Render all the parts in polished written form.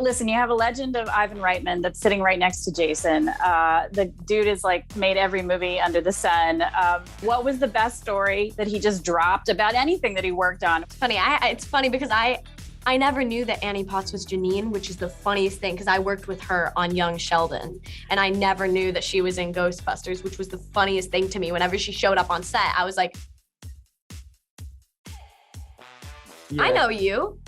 Listen, you have a legend of Ivan Reitman that's sitting right next to Jason. The dude is like made every movie under the sun. What was the best story that he just dropped about anything that he worked on? It's funny. It's funny because I never knew that Annie Potts was Janine, which is the funniest thing because I worked with her on Young Sheldon, and I never knew that she was in Ghostbusters, which was the funniest thing to me. Whenever she showed up on set, I was like, yeah. I know you.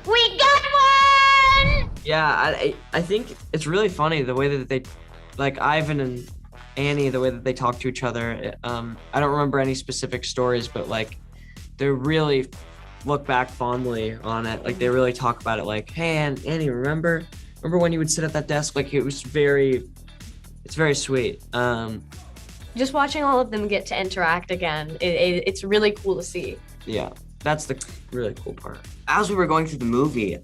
We got one! Yeah, I think it's really funny the way that they, like Ivan and Annie, the way that they talk to each other. I don't remember any specific stories, but like they really look back fondly on it. Like they really talk about it like, hey, Annie, remember when you would sit at that desk? Like it's very sweet. Just watching all of them get to interact again, it's really cool to see. Yeah, that's the really cool part. As we were going through the movie,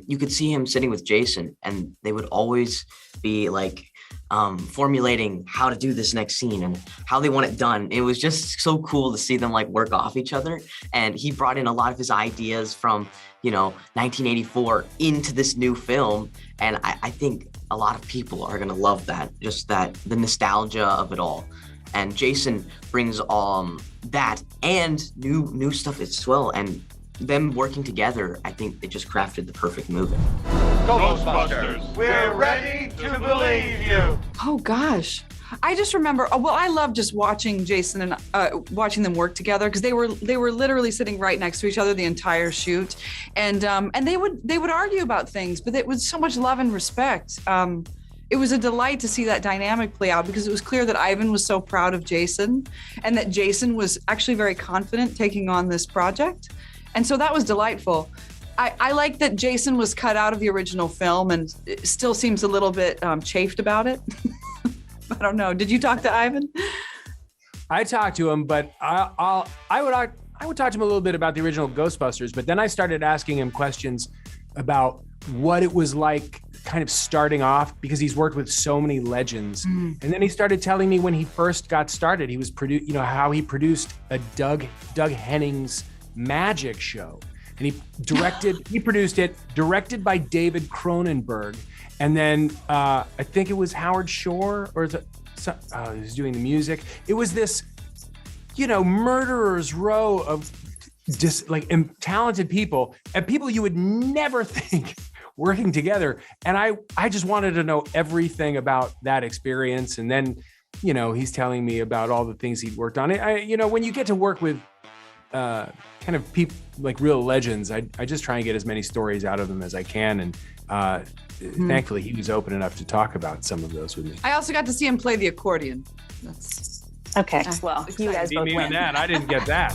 you could see him sitting with Jason, and they would always be like formulating how to do this next scene and how they want it done. It was just so cool to see them like work off each other. And he brought in a lot of his ideas from, 1984 into this new film. And I think a lot of people are gonna love that, just that the nostalgia of it all. And Jason brings that and new stuff as well. And them working together, I think they just crafted the perfect movie. Ghostbusters, we're ready to believe you. Oh gosh, I just remember. Well, I love just watching Jason and watching them work together because they were literally sitting right next to each other the entire shoot, and they would argue about things, but it was so much love and respect. It was a delight to see that dynamic play out because it was clear that Ivan was so proud of Jason and that Jason was actually very confident taking on this project. And so that was delightful. I like that Jason was cut out of the original film and still seems a little bit chafed about it. I don't know. Did you talk to Ivan? I talked to him, but I would talk to him a little bit about the original Ghostbusters, but then I started asking him questions about what it was like kind of starting off because he's worked with so many legends. And then he started telling me when he first got started, he was how he produced a Doug Henning's magic show. And he produced it, directed by David Cronenberg. And then I think it was Howard Shore he was doing the music. It was this, murderer's row of just like talented people and people you would never think working together. And I just wanted to know everything about that experience. And then, he's telling me about all the things he'd worked on. When you get to work with kind of people like real legends, I just try and get as many stories out of them as I can. And thankfully he was open enough to talk about some of those with me. I also got to see him play the accordion. Okay, well, you guys both win. I didn't get that.